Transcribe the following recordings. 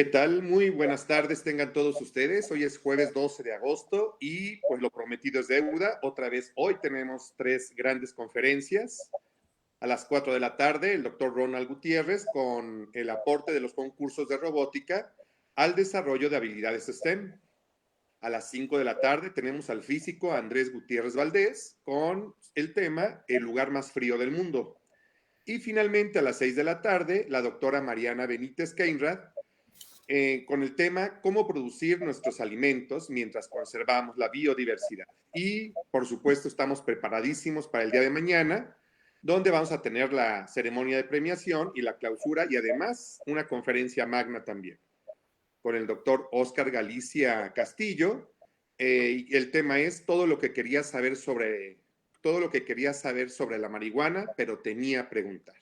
¿Qué tal? Muy buenas tardes tengan todos ustedes. Hoy es jueves 12 de agosto y pues lo prometido es deuda. Otra vez hoy tenemos tres grandes conferencias. A las 4 de la tarde, el doctor Ronald Gutiérrez con el aporte de los concursos de robótica al desarrollo de habilidades STEM. A las 5 de la tarde tenemos al físico Andrés Gutiérrez Valdés con el tema El lugar más frío del mundo. Y finalmente a las 6 de la tarde, la doctora Mariana Benítez Keinrad con el tema cómo producir nuestros alimentos mientras conservamos la biodiversidad. Y, por supuesto, estamos preparadísimos para el día de mañana, donde vamos a tener la ceremonia de premiación y la clausura y además una conferencia magna también, con el doctor Oscar Galicia Castillo. El tema es todo lo que quería saber sobre la marihuana, pero temía preguntar.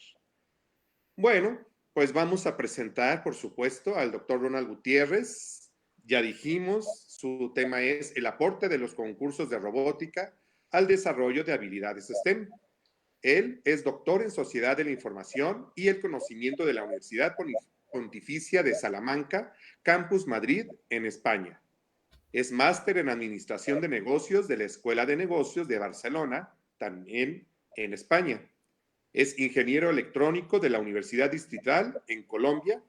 Bueno, pues vamos a presentar, por supuesto, al doctor Ronald Gutiérrez. Ya dijimos, su tema es el aporte de los concursos de robótica al desarrollo de habilidades STEM. Él es doctor en Sociedad de la Información y el Conocimiento de la Universidad Pontificia de Salamanca, Campus Madrid, en España. Es máster en Administración de Negocios de la Escuela de Negocios de Barcelona, también en España. Es ingeniero electrónico de la Universidad Distrital en Colombia.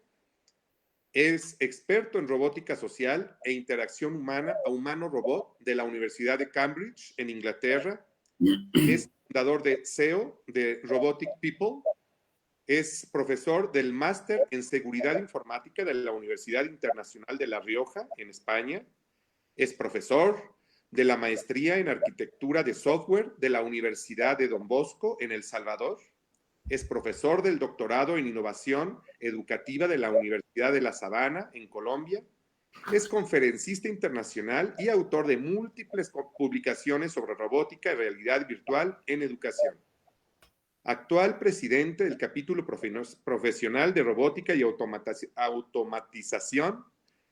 Es experto en robótica social e interacción humana a humano-robot de la Universidad de Cambridge en Inglaterra. Es fundador de SEO de Robotic People. Es profesor del máster en seguridad informática de la Universidad Internacional de La Rioja en España. Es profesor de la maestría en arquitectura de software de la Universidad de Don Bosco en El Salvador. Es profesor del doctorado en innovación educativa de la Universidad de La Sabana en Colombia. Es conferencista internacional y autor de múltiples publicaciones sobre robótica y realidad virtual en educación. Actual presidente del capítulo profesional de robótica y automatización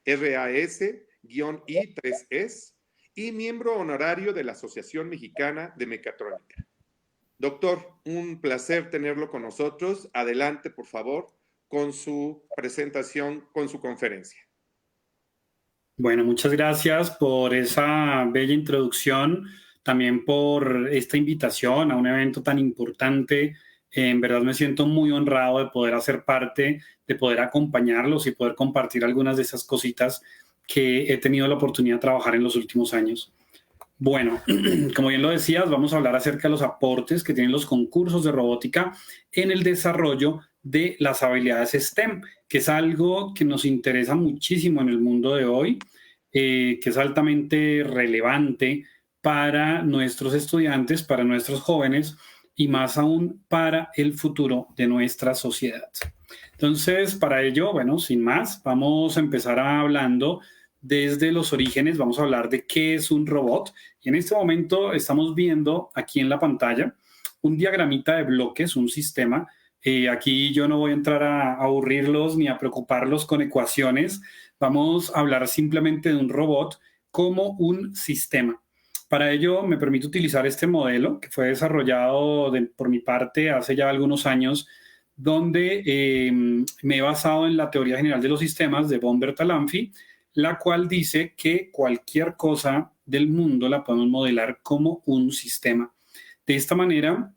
RAS-I3S y miembro honorario de la Asociación Mexicana de Mecatrónica. Doctor, un placer tenerlo con nosotros. Adelante, por favor, con su presentación, con su conferencia. Bueno, muchas gracias por esa bella introducción, también por esta invitación a un evento tan importante. En verdad me siento muy honrado de poder hacer parte, de poder acompañarlos y poder compartir algunas de esas cositas que he tenido la oportunidad de trabajar en los últimos años. Bueno, como bien lo decías, vamos a hablar acerca de los aportes que tienen los concursos de robótica en el desarrollo de las habilidades STEM, que es algo que nos interesa muchísimo en el mundo de hoy, que es altamente relevante para nuestros estudiantes, para nuestros jóvenes y más aún para el futuro de nuestra sociedad. Entonces, para ello, bueno, sin más, vamos a empezar hablando desde los orígenes. Vamos a hablar de qué es un robot. Y en este momento estamos viendo aquí en la pantalla un diagramita de bloques, un sistema. Aquí yo no voy a entrar a aburrirlos ni a preocuparlos con ecuaciones. Vamos a hablar simplemente de un robot como un sistema. Para ello me permito utilizar este modelo que fue desarrollado por mi parte hace ya algunos años, donde me he basado en la teoría general de los sistemas de von Bertalanffy, la cual dice que cualquier cosa del mundo la podemos modelar como un sistema. De esta manera,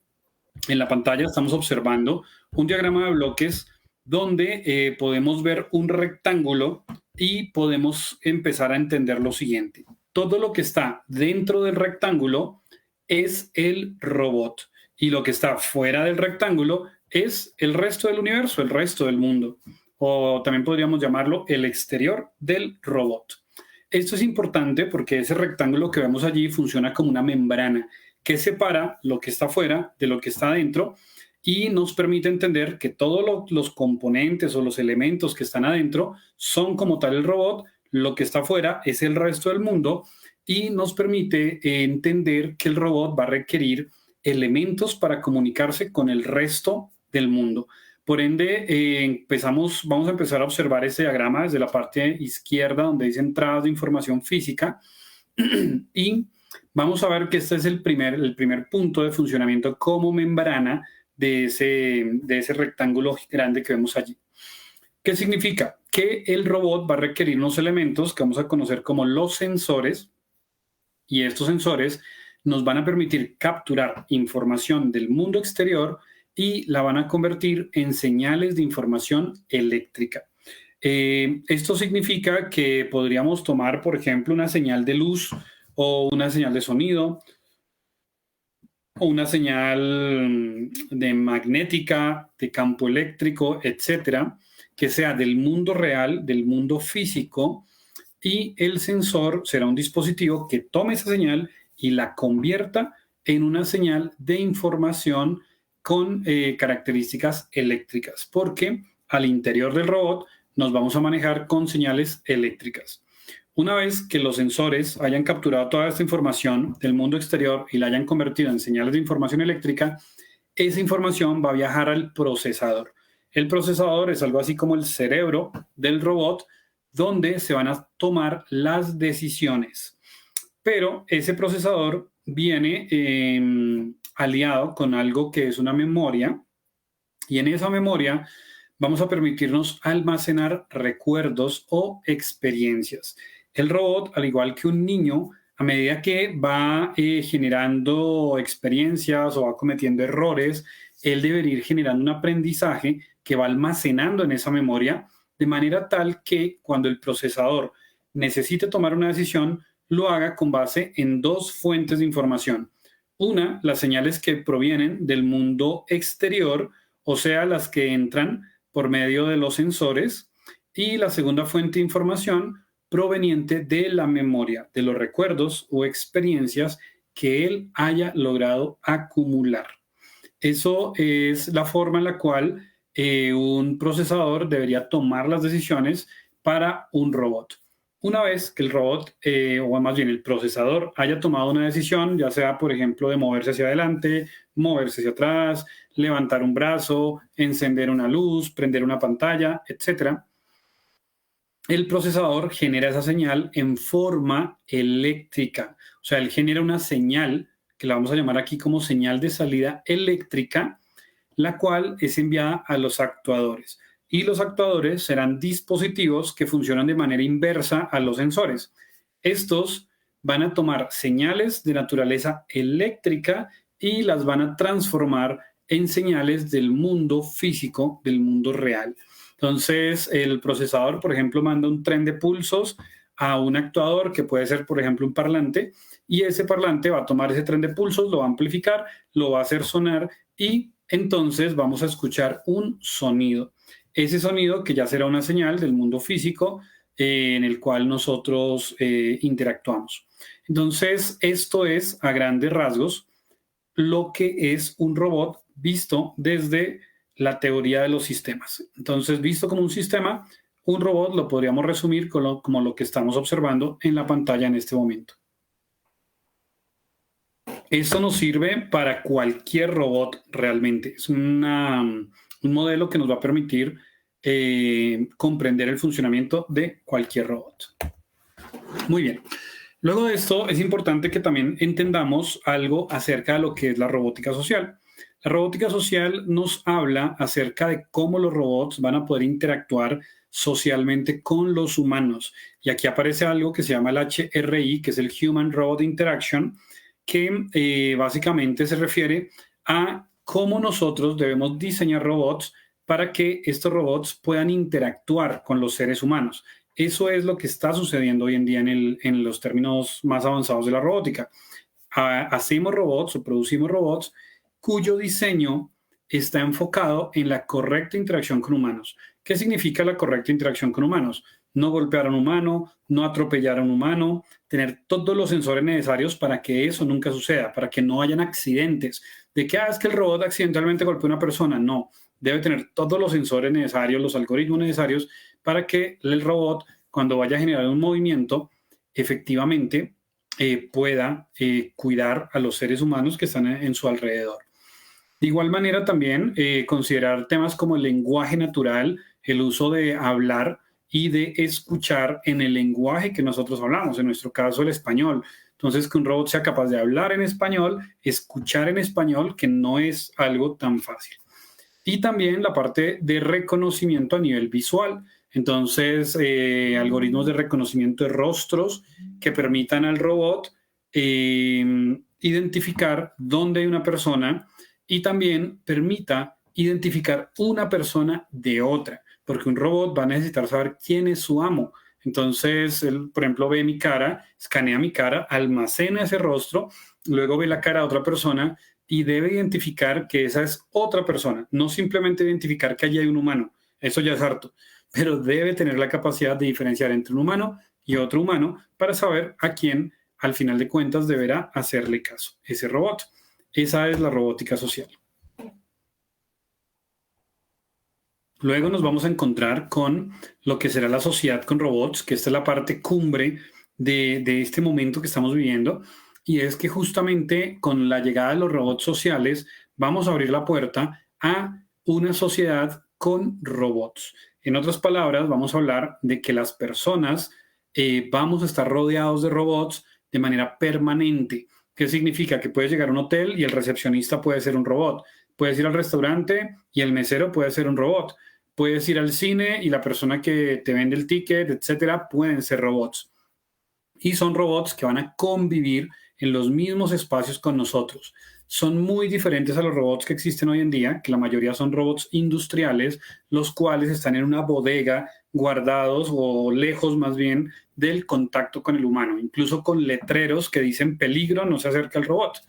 en la pantalla estamos observando un diagrama de bloques donde podemos ver un rectángulo y podemos empezar a entender lo siguiente. Todo lo que está dentro del rectángulo es el robot y lo que está fuera del rectángulo es el resto del universo, el resto del mundo. O también podríamos llamarlo el exterior del robot. Esto es importante porque ese rectángulo que vemos allí funciona como una membrana que separa lo que está fuera de lo que está adentro y nos permite entender que todos los componentes o los elementos que están adentro son como tal el robot, lo que está fuera es el resto del mundo y nos permite entender que el robot va a requerir elementos para comunicarse con el resto del mundo. Por ende, vamos a empezar a observar este diagrama desde la parte izquierda donde dice entradas de información física y vamos a ver que este es el primer punto de funcionamiento como membrana de ese rectángulo grande que vemos allí. ¿Qué significa? Que el robot va a requerir unos elementos que vamos a conocer como los sensores, y estos sensores nos van a permitir capturar información del mundo exterior y la van a convertir en señales de información eléctrica. Esto significa que podríamos tomar, por ejemplo, una señal de luz o una señal de sonido o una señal de magnética, de campo eléctrico, etcétera, que sea del mundo real, del mundo físico, y el sensor será un dispositivo que tome esa señal y la convierta en una señal de información con características eléctricas, porque al interior del robot nos vamos a manejar con señales eléctricas. Una vez que los sensores hayan capturado toda esta información del mundo exterior y la hayan convertido en señales de información eléctrica, esa información va a viajar al procesador. El procesador es algo así como el cerebro del robot, donde se van a tomar las decisiones. Pero ese procesador viene aliado con algo que es una memoria, y en esa memoria vamos a permitirnos almacenar recuerdos o experiencias. El robot, al igual que un niño, a medida que va generando experiencias o va cometiendo errores, él debería ir generando un aprendizaje que va almacenando en esa memoria, de manera tal que cuando el procesador necesite tomar una decisión, lo haga con base en dos fuentes de información. Una, las señales que provienen del mundo exterior, o sea, las que entran por medio de los sensores, y la segunda fuente de información proveniente de la memoria, de los recuerdos o experiencias que él haya logrado acumular. Eso es la forma en la cual un procesador debería tomar las decisiones para un robot. Una vez que el robot, o más bien el procesador, haya tomado una decisión, ya sea, por ejemplo, de moverse hacia adelante, moverse hacia atrás, levantar un brazo, encender una luz, prender una pantalla, etc., el procesador genera esa señal en forma eléctrica. O sea, él genera una señal, que la vamos a llamar aquí como señal de salida eléctrica, la cual es enviada a los actuadores. Y los actuadores serán dispositivos que funcionan de manera inversa a los sensores. Estos van a tomar señales de naturaleza eléctrica y las van a transformar en señales del mundo físico, del mundo real. Entonces, el procesador, por ejemplo, manda un tren de pulsos a un actuador que puede ser, por ejemplo, un parlante, y ese parlante va a tomar ese tren de pulsos, lo va a amplificar, lo va a hacer sonar y entonces vamos a escuchar un sonido. Ese sonido que ya será una señal del mundo físico en el cual nosotros interactuamos. Entonces, esto es a grandes rasgos lo que es un robot visto desde la teoría de los sistemas. Entonces, visto como un sistema, un robot lo podríamos resumir como lo que estamos observando en la pantalla en este momento. Esto nos sirve para cualquier robot realmente. Es un modelo que nos va a permitir comprender el funcionamiento de cualquier robot. Muy bien. Luego de esto, es importante que también entendamos algo acerca de lo que es la robótica social. La robótica social nos habla acerca de cómo los robots van a poder interactuar socialmente con los humanos. Y aquí aparece algo que se llama el HRI, que es el Human Robot Interaction, que básicamente se refiere a cómo nosotros debemos diseñar robots para que estos robots puedan interactuar con los seres humanos. Eso es lo que está sucediendo hoy en día en los términos más avanzados de la robótica. Hacemos robots o producimos robots cuyo diseño está enfocado en la correcta interacción con humanos. ¿Qué significa la correcta interacción con humanos? No golpear a un humano, no atropellar a un humano, tener todos los sensores necesarios para que eso nunca suceda, para que no hayan accidentes. De que es que el robot accidentalmente golpeó a una persona. No, debe tener todos los sensores necesarios, los algoritmos necesarios para que el robot, cuando vaya a generar un movimiento, efectivamente pueda cuidar a los seres humanos que están en su alrededor. De igual manera, también considerar temas como el lenguaje natural, el uso de hablar y de escuchar en el lenguaje que nosotros hablamos, en nuestro caso el español. Entonces, que un robot sea capaz de hablar en español, escuchar en español, que no es algo tan fácil. y también la parte de reconocimiento a nivel visual. Entonces, algoritmos de reconocimiento de rostros que permitan al robot identificar dónde hay una persona y también permita identificar una persona de otra, porque un robot va a necesitar saber quién es su amo. Entonces, él, por ejemplo, ve mi cara, escanea mi cara, almacena ese rostro, luego ve la cara de otra persona y debe identificar que esa es otra persona, no simplemente identificar que allí hay un humano, eso ya es harto, pero debe tener la capacidad de diferenciar entre un humano y otro humano para saber a quién, al final de cuentas, deberá hacerle caso, ese robot. Esa es la robótica social. Luego nos vamos a encontrar con lo que será la sociedad con robots, que esta es la parte cumbre de este momento que estamos viviendo, y es que justamente con la llegada de los robots sociales vamos a abrir la puerta a una sociedad con robots. En otras palabras, vamos a hablar de que las personas vamos a estar rodeados de robots de manera permanente. ¿Qué significa? Que puedes llegar a un hotel y el recepcionista puede ser un robot. Puedes ir al restaurante y el mesero puede ser un robot. Puedes ir al cine y la persona que te vende el ticket, etcétera, pueden ser robots. Y son robots que van a convivir en los mismos espacios con nosotros. Son muy diferentes a los robots que existen hoy en día, que la mayoría son robots industriales, los cuales están en una bodega guardados o lejos más bien del contacto con el humano, incluso con letreros que dicen peligro, no se acerca al robot.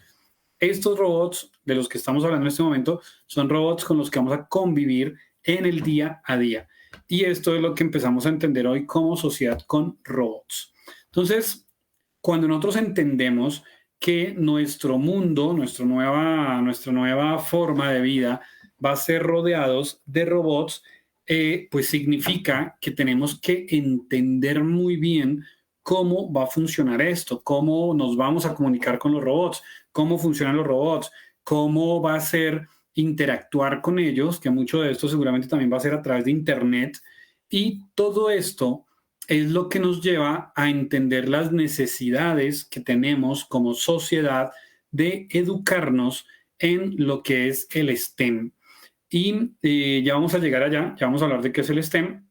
Estos robots de los que estamos hablando en este momento son robots con los que vamos a convivir en el día a día. Y esto es lo que empezamos a entender hoy como sociedad con robots. Entonces, cuando nosotros entendemos que nuestro mundo, nuestra nueva forma de vida va a ser rodeados de robots, pues significa que tenemos que entender muy bien cómo va a funcionar esto, cómo nos vamos a comunicar con los robots, cómo funcionan los robots, cómo va a ser interactuar con ellos, que mucho de esto seguramente también va a ser a través de Internet. Y todo esto es lo que nos lleva a entender las necesidades que tenemos como sociedad de educarnos en lo que es el STEM. Y ya vamos a llegar allá, ya vamos a hablar de qué es el STEM,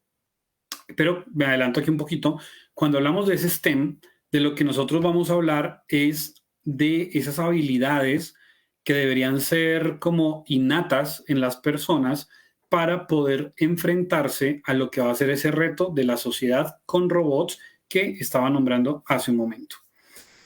pero me adelanto aquí un poquito. Cuando hablamos de ese STEM, de lo que nosotros vamos a hablar es de esas habilidades que deberían ser como innatas en las personas para poder enfrentarse a lo que va a ser ese reto de la sociedad con robots que estaba nombrando hace un momento.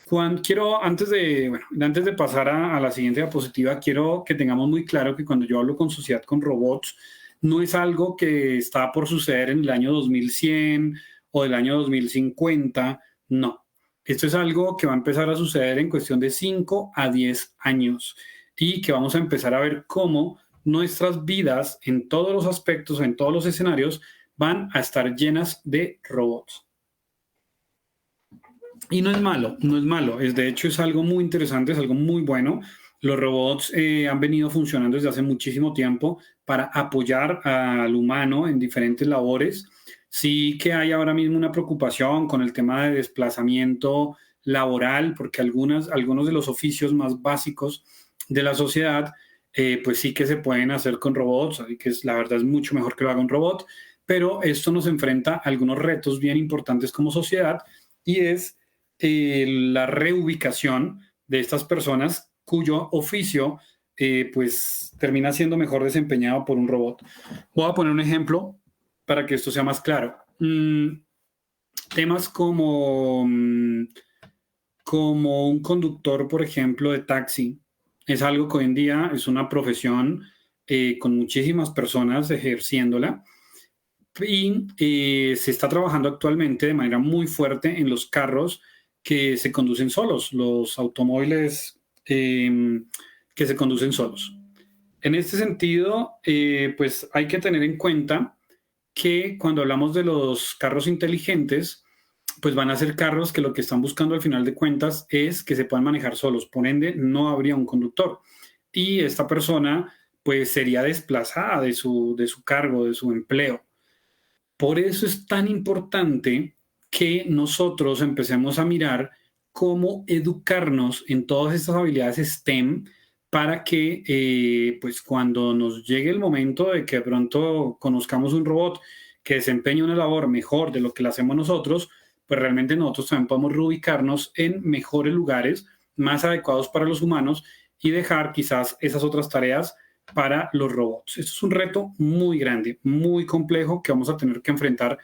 Juan, antes de pasar a la siguiente diapositiva, quiero que tengamos muy claro que cuando yo hablo con sociedad con robots, no es algo que está por suceder en el año 2100 o del año 2050, no. Esto es algo que va a empezar a suceder en cuestión de 5 a 10 años y que vamos a empezar a ver cómo nuestras vidas en todos los aspectos, en todos los escenarios, van a estar llenas de robots. Y no es malo, no es malo. De hecho, es algo muy interesante, es algo muy bueno. Los robots han venido funcionando desde hace muchísimo tiempo para apoyar al humano en diferentes labores. Sí que hay ahora mismo una preocupación con el tema de desplazamiento laboral, porque algunos de los oficios más básicos de la sociedad, pues sí que se pueden hacer con robots, así que la verdad es mucho mejor que lo haga un robot, pero esto nos enfrenta a algunos retos bien importantes como sociedad y es la reubicación de estas personas cuyo oficio pues termina siendo mejor desempeñado por un robot. Voy a poner un ejemplo para que esto sea más claro. Temas como un conductor, por ejemplo, de taxi, es algo que hoy en día es una profesión con muchísimas personas ejerciéndola y se está trabajando actualmente de manera muy fuerte en los carros que se conducen solos, los automóviles que se conducen solos. En este sentido, pues hay que tener en cuenta que cuando hablamos de los carros inteligentes, pues van a ser carros que lo que están buscando al final de cuentas es que se puedan manejar solos. Por ende, no habría un conductor. Y esta persona, pues, sería desplazada de su cargo, de su empleo. Por eso es tan importante que nosotros empecemos a mirar cómo educarnos en todas estas habilidades STEM para que pues cuando nos llegue el momento de que de pronto conozcamos un robot que desempeña una labor mejor de lo que la hacemos nosotros, pues realmente nosotros también podemos reubicarnos en mejores lugares, más adecuados para los humanos y dejar quizás esas otras tareas para los robots. Esto es un reto muy grande, muy complejo que vamos a tener que enfrentar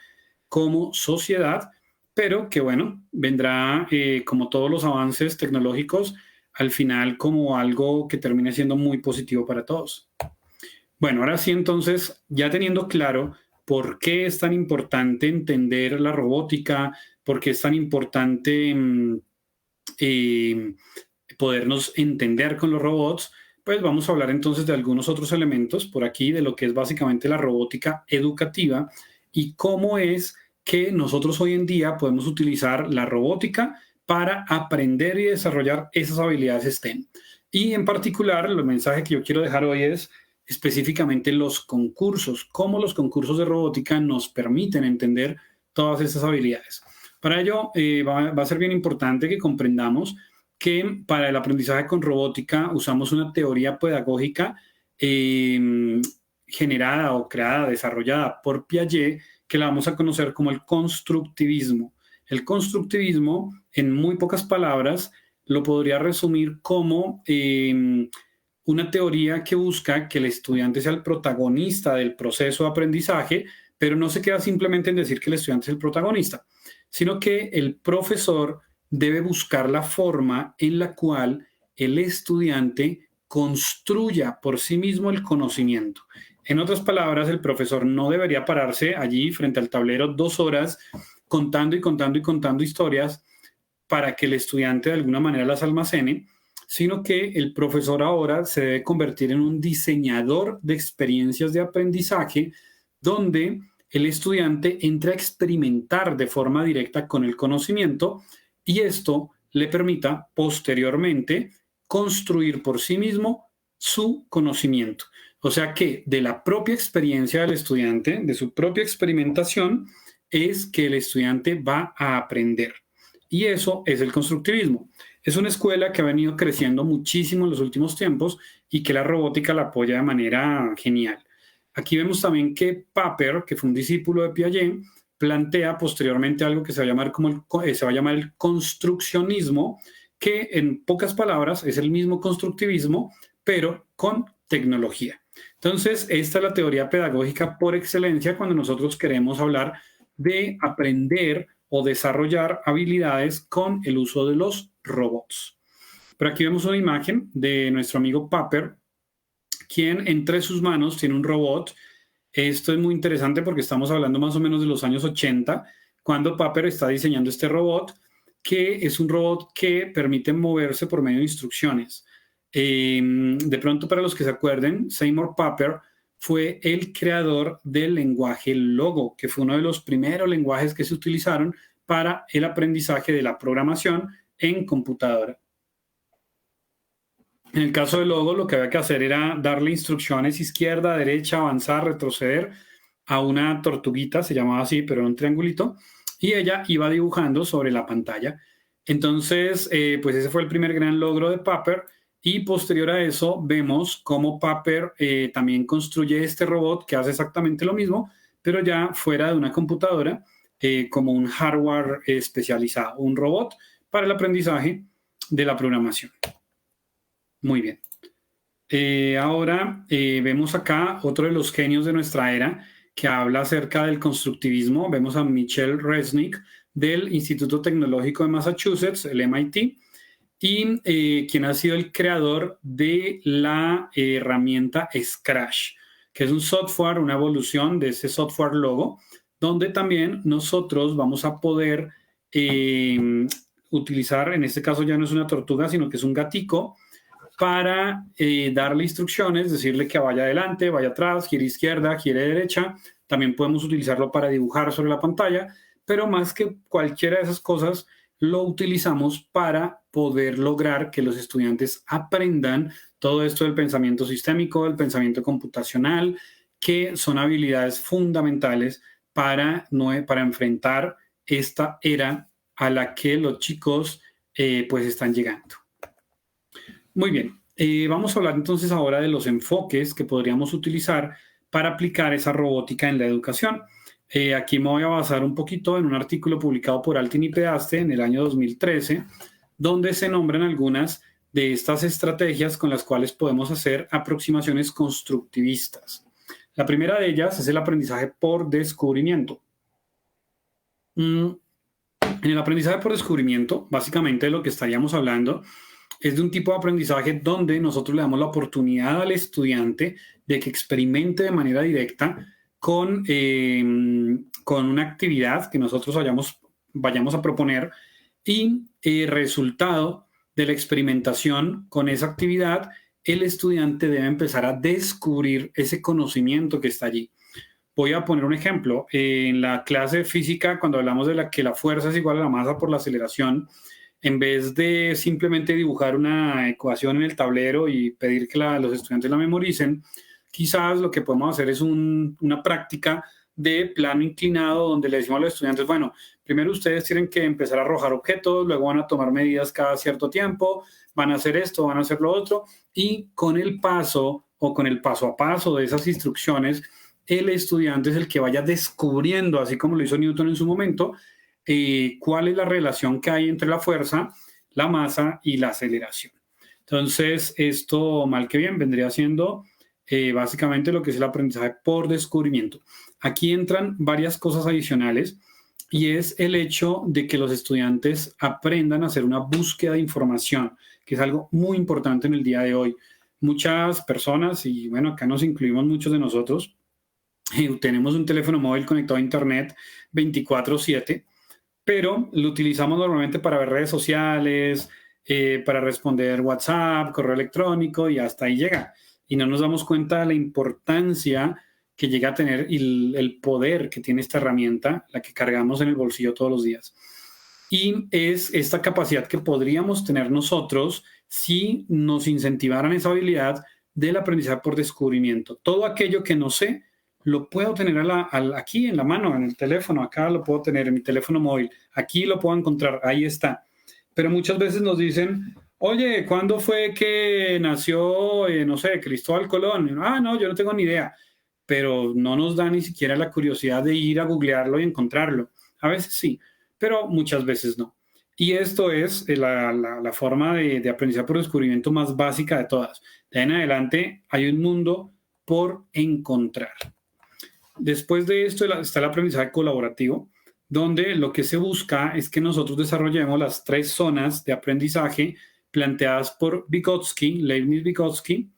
como sociedad, pero que bueno, vendrá como todos los avances tecnológicos al final como algo que termine siendo muy positivo para todos. Bueno, ahora sí, entonces, ya teniendo claro por qué es tan importante entender la robótica, por qué es tan importante eh, podernos entender con los robots, pues vamos a hablar entonces de algunos otros elementos por aquí, de lo que es básicamente la robótica educativa y cómo es que nosotros hoy en día podemos utilizar la robótica para aprender y desarrollar esas habilidades STEM. Y en particular, el mensaje que yo quiero dejar hoy es específicamente los concursos, cómo los concursos de robótica nos permiten entender todas esas habilidades. Para ello, va a ser bien importante que comprendamos que para el aprendizaje con robótica usamos una teoría pedagógica generada o creada, desarrollada por Piaget, que la vamos a conocer como el constructivismo. El constructivismo, en muy pocas palabras, lo podría resumir como una teoría que busca que el estudiante sea el protagonista del proceso de aprendizaje, pero no se queda simplemente en decir que el estudiante es el protagonista, sino que el profesor debe buscar la forma en la cual el estudiante construya por sí mismo el conocimiento. En otras palabras, el profesor no debería pararse allí frente al tablero 2 horas contando y contando y contando historias para que el estudiante de alguna manera las almacene, sino que el profesor ahora se debe convertir en un diseñador de experiencias de aprendizaje donde el estudiante entra a experimentar de forma directa con el conocimiento y esto le permita posteriormente construir por sí mismo su conocimiento. O sea que de la propia experiencia del estudiante, de su propia experimentación, es que el estudiante va a aprender. Y eso es el constructivismo. Es una escuela que ha venido creciendo muchísimo en los últimos tiempos y que la robótica la apoya de manera genial. Aquí vemos también que Papert, que fue un discípulo de Piaget, plantea posteriormente algo que se va a llamar el construccionismo, que en pocas palabras es el mismo constructivismo, pero con tecnología. Entonces, esta es la teoría pedagógica por excelencia cuando nosotros queremos hablar de aprender o desarrollar habilidades con el uso de los robots. Pero aquí vemos una imagen de nuestro amigo Papert, quien entre sus manos tiene un robot. Esto es muy interesante porque estamos hablando más o menos de los años 80, cuando Papert está diseñando este robot, que es un robot que permite moverse por medio de instrucciones. De pronto, para los que se acuerden, Seymour Papert fue el creador del lenguaje Logo, que fue uno de los primeros lenguajes que se utilizaron para el aprendizaje de la programación en computadora. En el caso del Logo, lo que había que hacer era darle instrucciones izquierda, derecha, avanzar, retroceder a una tortuguita, se llamaba así, pero era un triangulito, y ella iba dibujando sobre la pantalla. Entonces, pues ese fue el primer gran logro de Papert, y posterior a eso vemos cómo Papert también construye este robot que hace exactamente lo mismo, pero ya fuera de una computadora, como un hardware especializado, un robot para el aprendizaje de la programación. Muy bien. Ahora vemos acá otro de los genios de nuestra era que habla acerca del constructivismo. Vemos a Michel Resnick del Instituto Tecnológico de Massachusetts, el MIT, y quien ha sido el creador de la herramienta Scratch, que es un software, una evolución de ese software Logo, donde también nosotros vamos a poder utilizar, en este caso ya no es una tortuga, sino que es un gatico, para darle instrucciones, decirle que vaya adelante, vaya atrás, gire izquierda, gire derecha. También podemos utilizarlo para dibujar sobre la pantalla, pero más que cualquiera de esas cosas, lo utilizamos para poder lograr que los estudiantes aprendan todo esto del pensamiento sistémico, del pensamiento computacional, que son habilidades fundamentales para enfrentar esta era a la que los chicos pues están llegando. Muy bien, Vamos a hablar entonces ahora de los enfoques que podríamos utilizar para aplicar esa robótica en la educación. Aquí me voy a basar un poquito en un artículo publicado por Altin y Pedaste en el año 2013, donde se nombran algunas de estas estrategias con las cuales podemos hacer aproximaciones constructivistas. La primera de ellas es el aprendizaje por descubrimiento. En el aprendizaje por descubrimiento, básicamente de lo que estaríamos hablando es de un tipo de aprendizaje donde nosotros le damos la oportunidad al estudiante de que experimente de manera directa con una actividad que nosotros vayamos a proponer y el resultado de la experimentación con esa actividad, el estudiante debe empezar a descubrir ese conocimiento que está allí. Voy a poner un ejemplo. En la clase de física, cuando hablamos de que la fuerza es igual a la masa por la aceleración, en vez de simplemente dibujar una ecuación en el tablero y pedir que los estudiantes la memoricen, quizás lo que podemos hacer es una práctica de plano inclinado donde le decimos a los estudiantes, bueno, primero ustedes tienen que empezar a arrojar objetos, luego van a tomar medidas cada cierto tiempo, van a hacer esto, van a hacer lo otro, y con el paso o con el paso a paso de esas instrucciones, el estudiante es el que vaya descubriendo, así como lo hizo Newton en su momento, cuál es la relación que hay entre la fuerza, la masa y la aceleración. Entonces, esto, mal que bien, vendría siendo básicamente lo que es el aprendizaje por descubrimiento. Aquí entran varias cosas adicionales y es el hecho de que los estudiantes aprendan a hacer una búsqueda de información, que es algo muy importante en el día de hoy. Muchas personas, y bueno, acá nos incluimos muchos de nosotros, tenemos un teléfono móvil conectado a Internet 24/7, pero lo utilizamos normalmente para ver redes sociales, para responder WhatsApp, correo electrónico y hasta ahí llega. Y no nos damos cuenta de la importancia que llega a tener y el poder que tiene esta herramienta, la que cargamos en el bolsillo todos los días. Y es esta capacidad que podríamos tener nosotros si nos incentivaran esa habilidad del aprendizaje por descubrimiento. Todo aquello que no sé, lo puedo tener aquí en la mano, en el teléfono, acá lo puedo tener en mi teléfono móvil, aquí lo puedo encontrar, ahí está. Pero muchas veces nos dicen, oye, ¿cuándo fue que nació, no sé, Cristóbal Colón? Ah, no, yo no tengo ni idea, pero no nos da ni siquiera la curiosidad de ir a googlearlo y encontrarlo. A veces sí, pero muchas veces no. Y esto es la forma de aprendizaje por descubrimiento más básica de todas. De ahí en adelante hay un mundo por encontrar. Después de esto está el aprendizaje colaborativo, donde lo que se busca es que nosotros desarrollemos las 3 zonas de aprendizaje planteadas por Leibniz Vygotsky,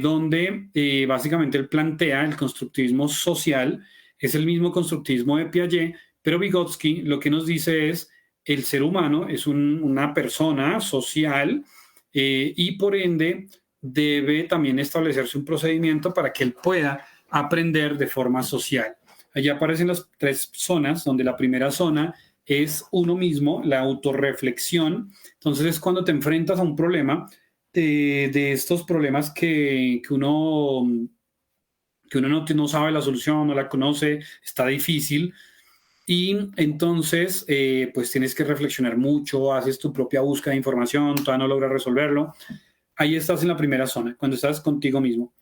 donde básicamente él plantea el constructivismo social, es el mismo constructivismo de Piaget, pero Vygotsky lo que nos dice es el ser humano es una persona social y por ende debe también establecerse un procedimiento para que él pueda aprender de forma social. Allí aparecen las 3 zonas, donde la primera zona es uno mismo, la autorreflexión. Entonces es cuando te enfrentas a un problema de estos problemas que uno no sabe la solución, no la conoce, está difícil. Y entonces, pues tienes que reflexionar mucho, haces tu propia búsqueda de información, todavía no logras resolverlo. Ahí estás en la primera zona, cuando estás contigo mismo.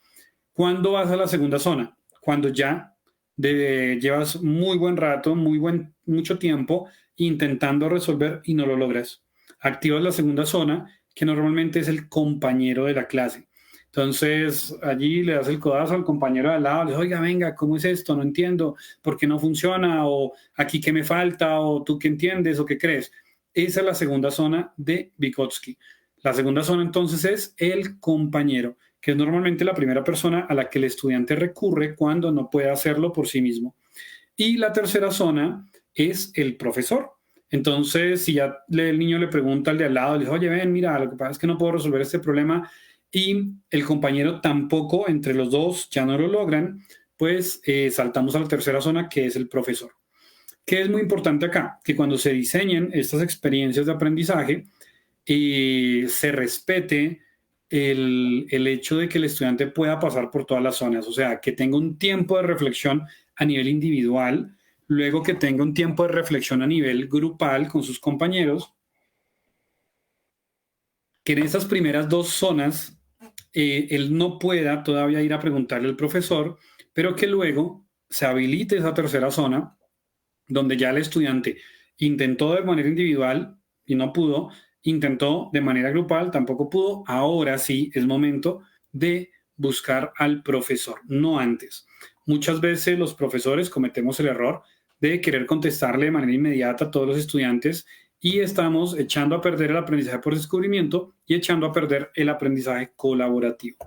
¿Cuándo vas a la segunda zona? Cuando ya llevas muy buen rato, mucho tiempo intentando resolver y no lo logras. Activas la segunda zona, que normalmente es el compañero de la clase. Entonces, allí le das el codazo al compañero de al lado, le dices, oiga, venga, ¿cómo es esto? No entiendo, ¿por qué no funciona? O aquí, ¿qué me falta? O tú, ¿qué entiendes? ¿O qué crees? Esa es la segunda zona de Vygotsky. La segunda zona, entonces, es el compañero, que es normalmente la primera persona a la que el estudiante recurre cuando no puede hacerlo por sí mismo. Y la tercera zona es el profesor. Entonces, si ya el niño le pregunta al de al lado, le dice, oye, ven, mira, lo que pasa es que no puedo resolver este problema, y el compañero tampoco, entre los dos ya no lo logran, pues saltamos a la tercera zona, que es el profesor. ¿Qué es muy importante acá? Que cuando se diseñen estas experiencias de aprendizaje, se respete el hecho de que el estudiante pueda pasar por todas las zonas, o sea, que tenga un tiempo de reflexión a nivel individual, luego que tenga un tiempo de reflexión a nivel grupal con sus compañeros, que en estas primeras dos zonas él no pueda todavía ir a preguntarle al profesor, pero que luego se habilite esa tercera zona donde ya el estudiante intentó de manera individual y no pudo, intentó de manera grupal, tampoco pudo, ahora sí es momento de buscar al profesor, no antes. Muchas veces los profesores cometemos el error de querer contestarle de manera inmediata a todos los estudiantes y estamos echando a perder el aprendizaje por descubrimiento y echando a perder el aprendizaje colaborativo.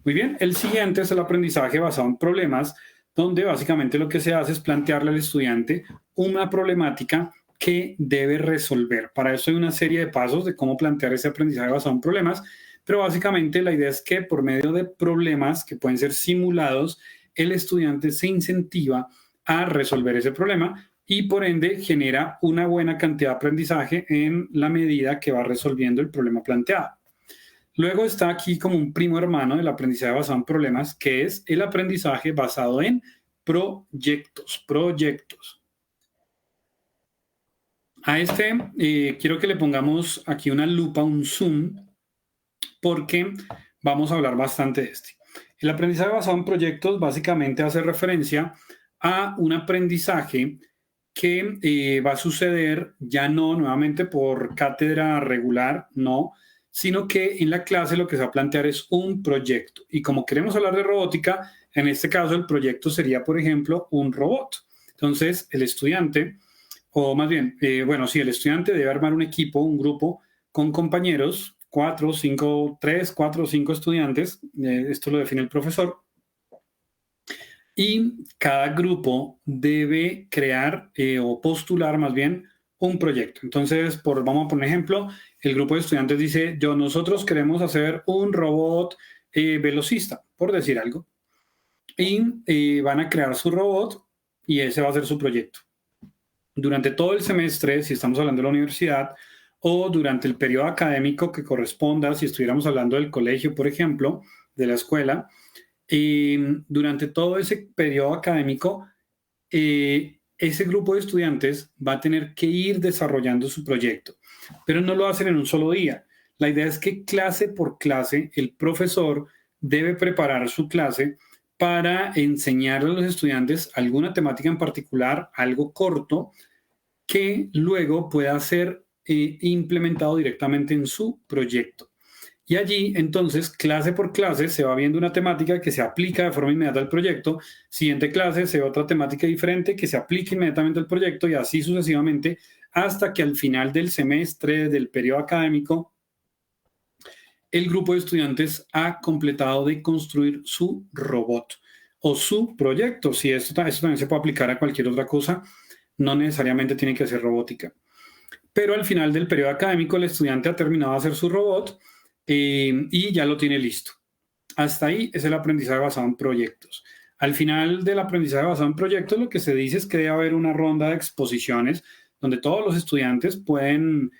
Muy bien, el siguiente es el aprendizaje basado en problemas, donde básicamente lo que se hace es plantearle al estudiante una problemática que debe resolver. Para eso hay una serie de pasos de cómo plantear ese aprendizaje basado en problemas, pero básicamente la idea es que por medio de problemas que pueden ser simulados, el estudiante se incentiva a resolver ese problema y por ende genera una buena cantidad de aprendizaje en la medida que va resolviendo el problema planteado. Luego está aquí como un primo hermano del aprendizaje basado en problemas, que es el aprendizaje basado en proyectos. A este quiero que le pongamos aquí una lupa, un zoom, porque vamos a hablar bastante de este. El aprendizaje basado en proyectos básicamente hace referencia a un aprendizaje que va a suceder ya no nuevamente por cátedra regular, no, sino que en la clase lo que se va a plantear es un proyecto. Y como queremos hablar de robótica, en este caso el proyecto sería, por ejemplo, un robot. Entonces, el estudiante, o más bien, el estudiante debe armar un equipo, un grupo con compañeros, 4, 5, 3, 4 o 5 estudiantes, esto lo define el profesor, y cada grupo debe crear o postular más bien un proyecto. Entonces, vamos a poner ejemplo, el grupo de estudiantes dice, nosotros queremos hacer un robot velocista, por decir algo, y van a crear su robot y ese va a ser su proyecto. Durante todo el semestre, si estamos hablando de la universidad, o durante el periodo académico que corresponda, si estuviéramos hablando del colegio, por ejemplo, de la escuela, durante todo ese periodo académico, ese grupo de estudiantes va a tener que ir desarrollando su proyecto, pero no lo hacen en un solo día. La idea es que clase por clase el profesor debe preparar su clase para enseñar a los estudiantes alguna temática en particular, algo corto, que luego pueda ser implementado directamente en su proyecto. Y allí, entonces, clase por clase, se va viendo una temática que se aplica de forma inmediata al proyecto. Siguiente clase, se ve otra temática diferente que se aplica inmediatamente al proyecto y así sucesivamente hasta que al final del semestre, del periodo académico, el grupo de estudiantes ha completado de construir su robot o su proyecto. Si esto también se puede aplicar a cualquier otra cosa, no necesariamente tiene que ser robótica. Pero al final del periodo académico, el estudiante ha terminado de hacer su robot y ya lo tiene listo. Hasta ahí es el aprendizaje basado en proyectos. Al final del aprendizaje basado en proyectos, lo que se dice es que debe haber una ronda de exposiciones donde todos los estudiantes pueden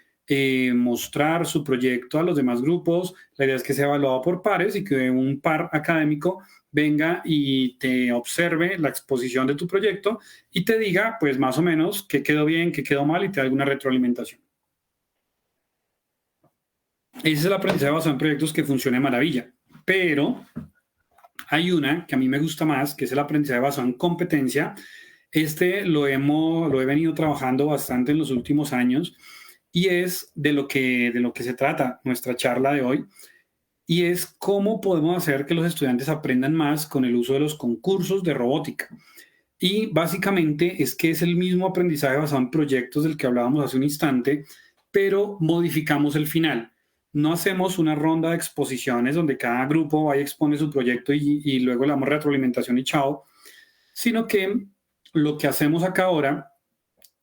mostrar su proyecto a los demás grupos. La idea es que sea evaluado por pares y que un par académico venga y te observe la exposición de tu proyecto y te diga, pues más o menos, qué quedó bien, qué quedó mal y te da alguna retroalimentación. Ese es el aprendizaje basado en proyectos que funciona de maravilla, pero hay una que a mí me gusta más, que es el aprendizaje basado en competencia. Lo he venido trabajando bastante en los últimos años y es de lo que se trata nuestra charla de hoy. Y es cómo podemos hacer que los estudiantes aprendan más con el uso de los concursos de robótica. Y básicamente es que es el mismo aprendizaje basado en proyectos del que hablábamos hace un instante, pero modificamos el final. No hacemos una ronda de exposiciones donde cada grupo vaya y expone su proyecto y luego le damos retroalimentación y chao, sino que lo que hacemos acá ahora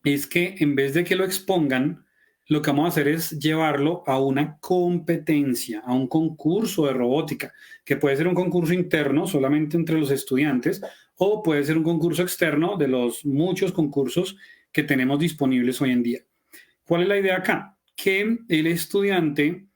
es que en vez de que lo expongan, lo que vamos a hacer es llevarlo a una competencia, a un concurso de robótica, que puede ser un concurso interno solamente entre los estudiantes o puede ser un concurso externo de los muchos concursos que tenemos disponibles hoy en día. ¿Cuál es la idea acá? Que el estudiante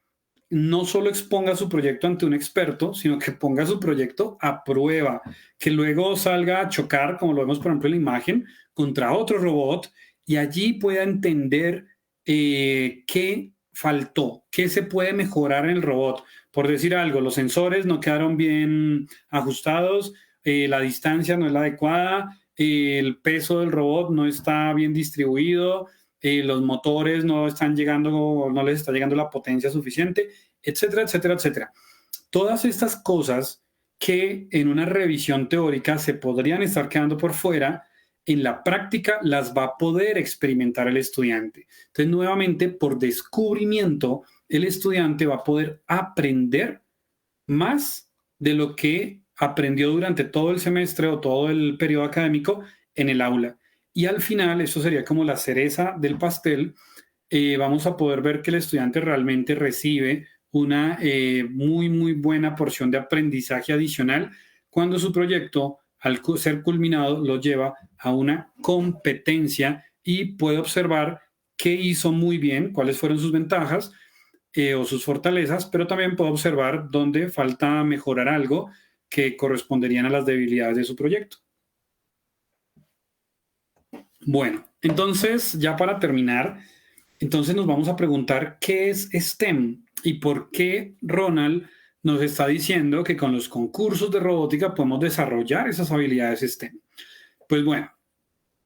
no solo exponga su proyecto ante un experto, sino que ponga su proyecto a prueba, que luego salga a chocar, como lo vemos por ejemplo en la imagen, contra otro robot y allí pueda entender qué faltó? ¿Qué se puede mejorar en el robot? Por decir algo, los sensores no quedaron bien ajustados, la distancia no es la adecuada, el peso del robot no está bien distribuido, los motores no están llegando, no les está llegando la potencia suficiente, etcétera, etcétera, etcétera. Todas estas cosas que en una revisión teórica se podrían estar quedando por fuera, en la práctica las va a poder experimentar el estudiante. Entonces, nuevamente, por descubrimiento, el estudiante va a poder aprender más de lo que aprendió durante todo el semestre o todo el periodo académico en el aula. Y al final, eso sería como la cereza del pastel, vamos a poder ver que el estudiante realmente recibe una muy, muy buena porción de aprendizaje adicional cuando su proyecto, al ser culminado, lo lleva a una competencia y puede observar qué hizo muy bien, cuáles fueron sus ventajas o sus fortalezas, pero también puede observar dónde falta mejorar algo que corresponderían a las debilidades de su proyecto. Bueno, entonces, ya para terminar, entonces nos vamos a preguntar qué es STEM y por qué Ronald nos está diciendo que con los concursos de robótica podemos desarrollar esas habilidades STEM. Pues bueno,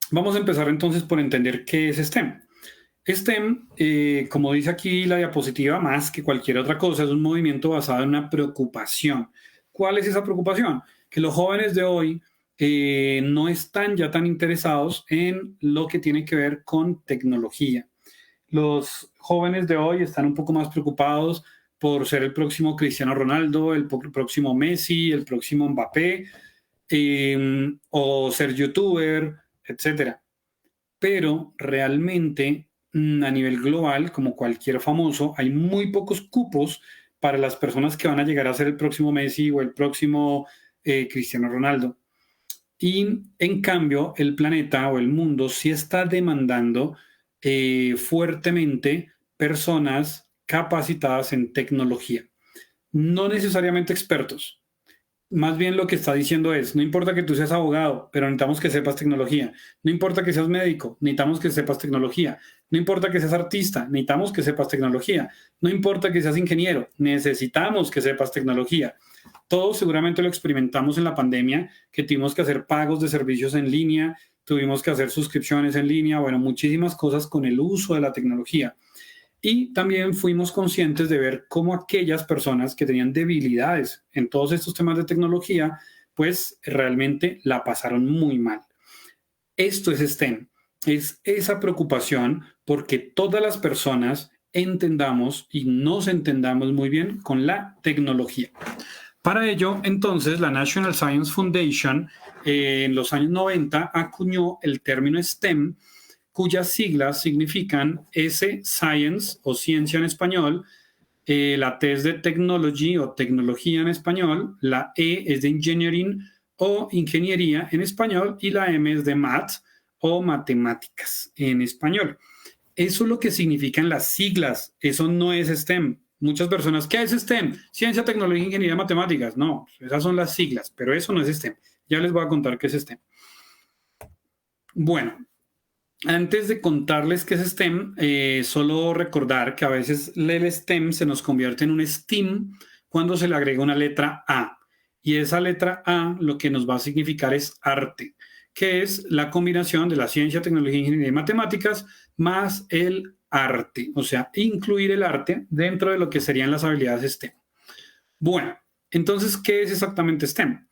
vamos a empezar entonces por entender qué es STEM. STEM, como dice aquí la diapositiva, más que cualquier otra cosa, es un movimiento basado en una preocupación. ¿Cuál es esa preocupación? Que los jóvenes de hoy no están ya tan interesados en lo que tiene que ver con tecnología. Los jóvenes de hoy están un poco más preocupados por ser el próximo Cristiano Ronaldo, el próximo Messi, el próximo Mbappé, o ser youtuber, etcétera. Pero realmente, a nivel global, como cualquier famoso, hay muy pocos cupos para las personas que van a llegar a ser el próximo Messi o el próximo Cristiano Ronaldo. Y en cambio, el planeta o el mundo sí está demandando fuertemente personas capacitadas en tecnología. No necesariamente expertos. Más bien lo que está diciendo es, no importa que tú seas abogado, pero necesitamos que sepas tecnología. No importa que seas médico, necesitamos que sepas tecnología. No importa que seas artista, necesitamos que sepas tecnología. No importa que seas ingeniero, necesitamos que sepas tecnología. Todos seguramente lo experimentamos en la pandemia, que tuvimos que hacer pagos de servicios en línea, tuvimos que hacer suscripciones en línea, bueno, muchísimas cosas con el uso de la tecnología. Y también fuimos conscientes de ver cómo aquellas personas que tenían debilidades en todos estos temas de tecnología, pues realmente la pasaron muy mal. Esto es STEM, es esa preocupación porque todas las personas entendamos y nos entendamos muy bien con la tecnología. Para ello, entonces, la National Science Foundation en los años 90 acuñó el término STEM, cuyas siglas significan S, Science o ciencia en español, la T es de Technology o tecnología en español, la E es de Engineering o ingeniería en español y la M es de Math o matemáticas en español. Eso es lo que significan las siglas, eso no es STEM. Muchas personas, ¿qué es STEM? Ciencia, tecnología, ingeniería, matemáticas. No, esas son las siglas, pero eso no es STEM. Ya les voy a contar qué es STEM. Bueno, antes de contarles qué es STEM, solo recordar que a veces el STEM se nos convierte en un STEAM cuando se le agrega una letra A. Y esa letra A lo que nos va a significar es arte, que es la combinación de la ciencia, tecnología, ingeniería y matemáticas más el arte, o sea, incluir el arte dentro de lo que serían las habilidades STEM. Bueno, entonces, ¿qué es exactamente STEM?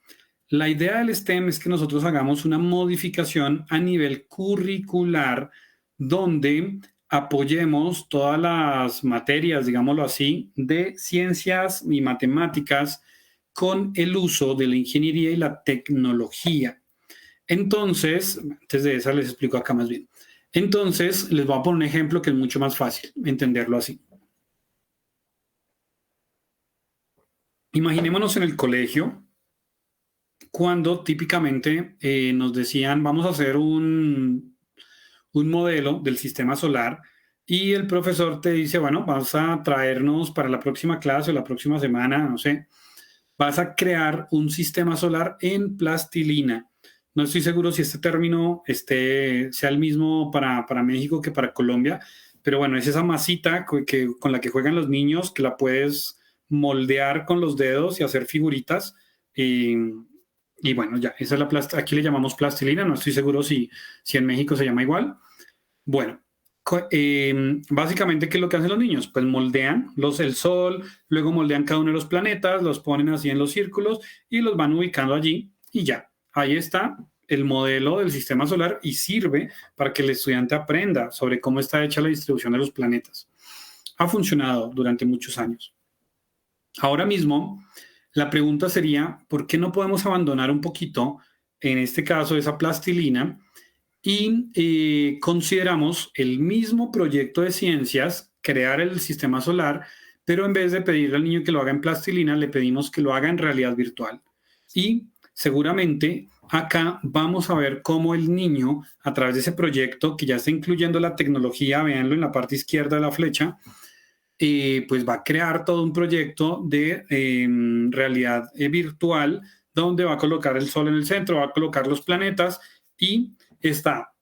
La idea del STEM es que nosotros hagamos una modificación a nivel curricular donde apoyemos todas las materias, digámoslo así, de ciencias y matemáticas con el uso de la ingeniería y la tecnología. Entonces, antes de esa les explico acá más bien. Entonces, les voy a poner un ejemplo que es mucho más fácil entenderlo así. Imaginémonos en el colegio cuando típicamente nos decían, vamos a hacer un modelo del sistema solar y el profesor te dice, bueno, vas a traernos para la próxima clase o la próxima semana, no sé, vas a crear un sistema solar en plastilina. No estoy seguro si este término sea el mismo para México que para Colombia, pero bueno, es esa masita con la que juegan los niños, que la puedes moldear con los dedos y hacer figuritas. Y, y bueno, ya, esa es aquí le llamamos plastilina, no estoy seguro si en México se llama igual. Bueno, básicamente, ¿qué es lo que hacen los niños? Pues moldean el sol, luego moldean cada uno de los planetas, los ponen así en los círculos y los van ubicando allí y ya. Ahí está el modelo del sistema solar y sirve para que el estudiante aprenda sobre cómo está hecha la distribución de los planetas. Ha funcionado durante muchos años. Ahora mismo, la pregunta sería, ¿por qué no podemos abandonar un poquito, en este caso, esa plastilina y consideramos el mismo proyecto de ciencias, crear el sistema solar, pero en vez de pedirle al niño que lo haga en plastilina, le pedimos que lo haga en realidad virtual? Y seguramente acá vamos a ver cómo el niño, a través de ese proyecto que ya está incluyendo la tecnología, véanlo en la parte izquierda de la flecha, pues va a crear todo un proyecto de realidad virtual, donde va a colocar el sol en el centro, va a colocar los planetas y está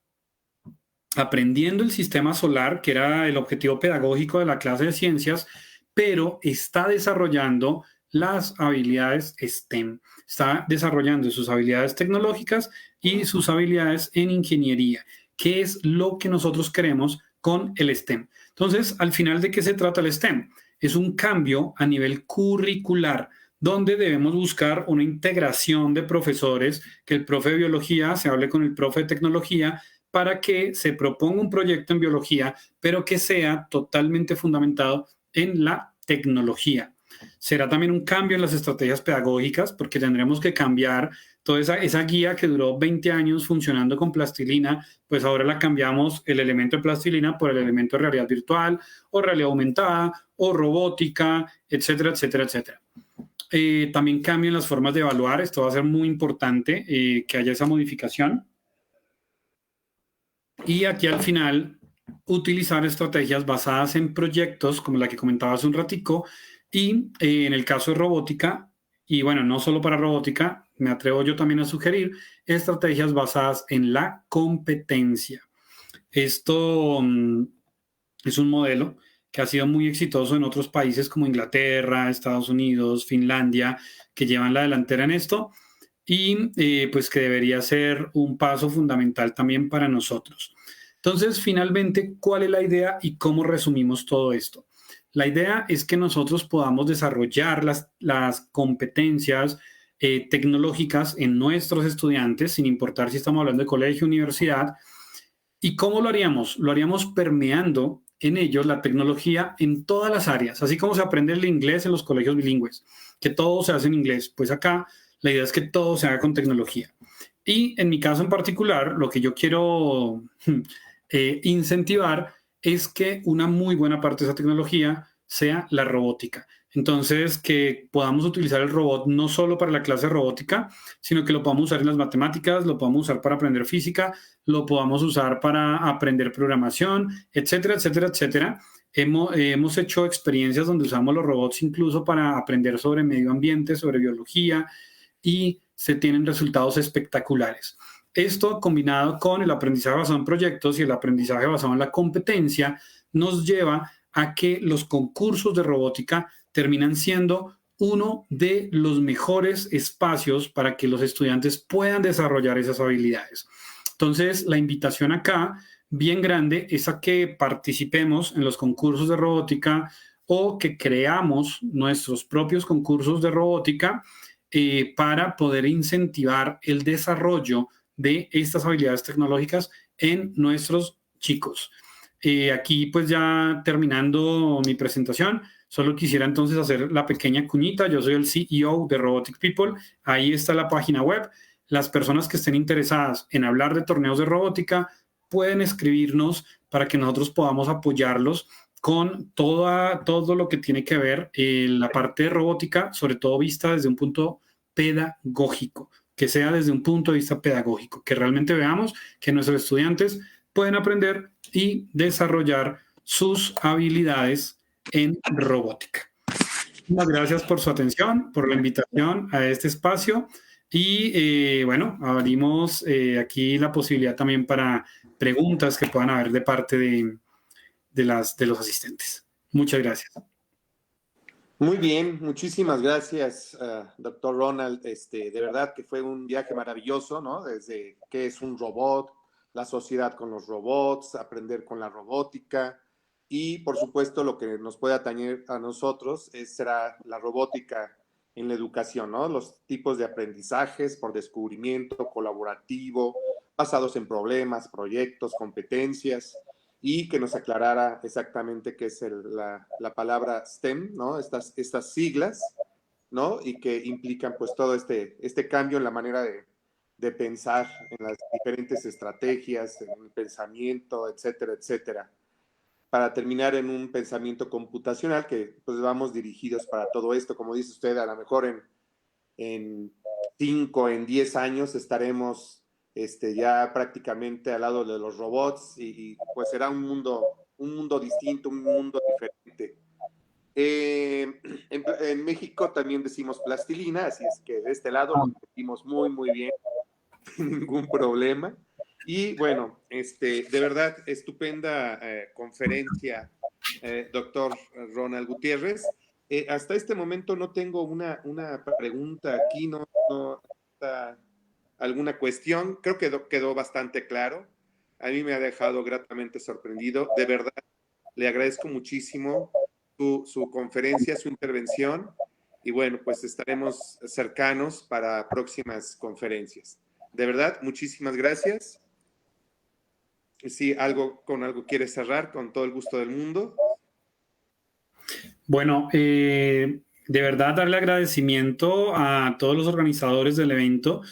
aprendiendo el sistema solar, que era el objetivo pedagógico de la clase de ciencias, pero está desarrollando las habilidades STEM, está desarrollando sus habilidades tecnológicas y sus habilidades en ingeniería, que es lo que nosotros queremos con el STEM. Entonces, al final, ¿de qué se trata el STEM? Es un cambio a nivel curricular, donde debemos buscar una integración de profesores, que el profe de biología se hable con el profe de tecnología para que se proponga un proyecto en biología, pero que sea totalmente fundamentado en la tecnología. Será también un cambio en las estrategias pedagógicas, porque tendremos que cambiar toda esa guía que duró 20 años funcionando con plastilina, pues ahora la cambiamos el elemento de plastilina por el elemento de realidad virtual, o realidad aumentada, o robótica, etcétera, etcétera, etcétera. También cambian las formas de evaluar. Esto va a ser muy importante que haya esa modificación. Y aquí al final, utilizar estrategias basadas en proyectos, como la que comentaba hace un ratico, y en el caso de robótica, y bueno, no solo para robótica, me atrevo yo también a sugerir estrategias basadas en la competencia. Esto es un modelo que ha sido muy exitoso en otros países como Inglaterra, Estados Unidos, Finlandia, que llevan la delantera en esto y pues que debería ser un paso fundamental también para nosotros. Entonces, finalmente, ¿cuál es la idea y cómo resumimos todo esto? La idea es que nosotros podamos desarrollar las competencias tecnológicas en nuestros estudiantes, sin importar si estamos hablando de colegio, universidad. ¿Y cómo lo haríamos? Lo haríamos permeando en ellos la tecnología en todas las áreas, así como se aprende el inglés en los colegios bilingües, que todo se hace en inglés. Pues acá la idea es que todo se haga con tecnología. Y en mi caso en particular, lo que yo quiero incentivar es que una muy buena parte de esa tecnología sea la robótica. Entonces, que podamos utilizar el robot no solo para la clase de robótica, sino que lo podamos usar en las matemáticas, lo podamos usar para aprender física, lo podamos usar para aprender programación, etcétera, etcétera, etcétera. Hemos hecho experiencias donde usamos los robots incluso para aprender sobre medio ambiente, sobre biología, y se tienen resultados espectaculares. Esto, combinado con el aprendizaje basado en proyectos y el aprendizaje basado en la competencia, nos lleva a que los concursos de robótica terminan siendo uno de los mejores espacios para que los estudiantes puedan desarrollar esas habilidades. Entonces, la invitación acá, bien grande, es a que participemos en los concursos de robótica o que creamos nuestros propios concursos de robótica para poder incentivar el desarrollo de estas habilidades tecnológicas en nuestros chicos. Aquí pues ya terminando mi presentación, solo quisiera entonces hacer la pequeña cuñita. Yo soy el CEO de Robotic People. Ahí está la página web. Las personas que estén interesadas en hablar de torneos de robótica pueden escribirnos para que nosotros podamos apoyarlos con todo lo que tiene que ver la parte de robótica, sobre todo vista desde un punto pedagógico, que sea desde un punto de vista pedagógico, que realmente veamos que nuestros estudiantes pueden aprender y desarrollar sus habilidades en robótica. Muchas gracias por su atención, por la invitación a este espacio y bueno, abrimos aquí la posibilidad también para preguntas que puedan haber de parte de los asistentes. Muchas gracias. Muy bien, muchísimas gracias, doctor Ronald. De verdad que fue un viaje maravilloso, ¿no? Desde qué es un robot, la sociedad con los robots, aprender con la robótica y, por supuesto, lo que nos puede atañer a nosotros será la robótica en la educación, ¿no? Los tipos de aprendizajes por descubrimiento colaborativo, basados en problemas, proyectos, competencias, y que nos aclarara exactamente qué es la palabra STEM, ¿no? Estas siglas, ¿no? Y que implican pues todo este cambio en la manera de pensar, en las diferentes estrategias, en el pensamiento, etcétera, etcétera, para terminar en un pensamiento computacional que pues vamos dirigidos para todo esto. Como dice usted, a lo mejor en 5, en 10 años estaremos ya prácticamente al lado de los robots y pues será un mundo distinto, un mundo diferente. En México también decimos plastilina, así es que de este lado lo decimos muy, muy bien, sin ningún problema. Y bueno, de verdad, estupenda conferencia, doctor Ronald Gutiérrez. Hasta este momento no tengo una pregunta aquí, no está alguna cuestión. Creo que quedó bastante claro. A mí me ha dejado gratamente sorprendido. De verdad, le agradezco muchísimo su conferencia, su intervención. Y bueno, pues estaremos cercanos para próximas conferencias. De verdad, muchísimas gracias. Si con algo quieres cerrar, con todo el gusto del mundo. Bueno, de verdad darle agradecimiento a todos los organizadores del evento.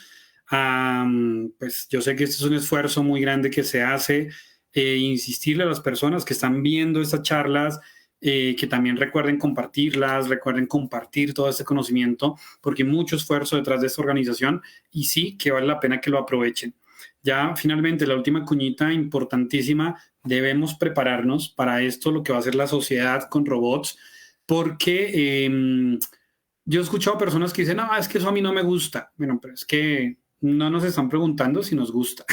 Pues yo sé que este es un esfuerzo muy grande que se hace, insistirle a las personas que están viendo estas charlas, que también recuerden compartirlas, recuerden compartir todo este conocimiento, porque hay mucho esfuerzo detrás de esta organización y sí que vale la pena que lo aprovechen. Ya finalmente, la última cuñita importantísima, debemos prepararnos para esto, lo que va a ser la sociedad con robots, porque yo he escuchado personas que dicen, no, es que eso a mí no me gusta. Bueno, pero es que no nos están preguntando si nos gusta.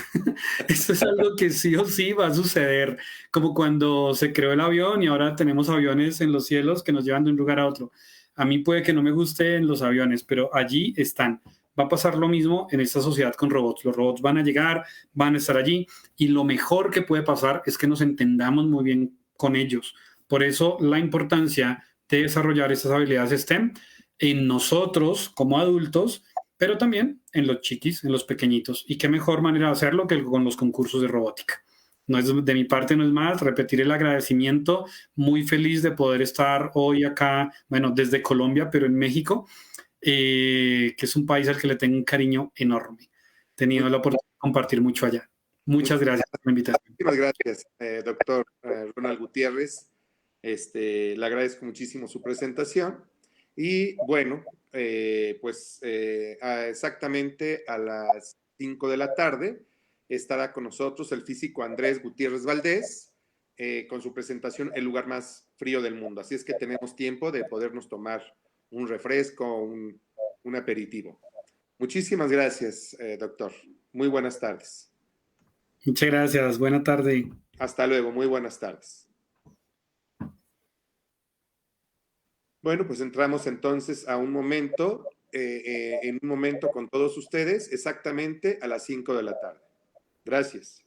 Esto es algo que sí o sí va a suceder, como cuando se creó el avión y ahora tenemos aviones en los cielos que nos llevan de un lugar a otro. A mí puede que no me gusten los aviones, pero allí están. Va a pasar lo mismo en esta sociedad con robots. Los robots van a llegar, van a estar allí y lo mejor que puede pasar es que nos entendamos muy bien con ellos. Por eso la importancia de desarrollar estas habilidades STEM en nosotros como adultos, pero también en los chiquis, en los pequeñitos. Y qué mejor manera de hacerlo que con los concursos de robótica. No es, de mi parte no es más, repetir el agradecimiento, muy feliz de poder estar hoy acá, bueno, desde Colombia, pero en México, que es un país al que le tengo un cariño enorme. He tenido la oportunidad de compartir mucho allá. Muchas gracias por la invitación. Muchísimas gracias, doctor Ronald Gutiérrez. Le agradezco muchísimo su presentación. Y bueno, pues exactamente a las 5 de la tarde estará con nosotros el físico Andrés Gutiérrez Valdés con su presentación El lugar más frío del mundo. Así es que tenemos tiempo de podernos tomar un refresco, un aperitivo. Muchísimas gracias, doctor. Muy buenas tardes. Muchas gracias. Buena tarde. Hasta luego. Muy buenas tardes. Bueno, pues entramos entonces a un momento, en un momento con todos ustedes, exactamente a las 5 de la tarde. Gracias.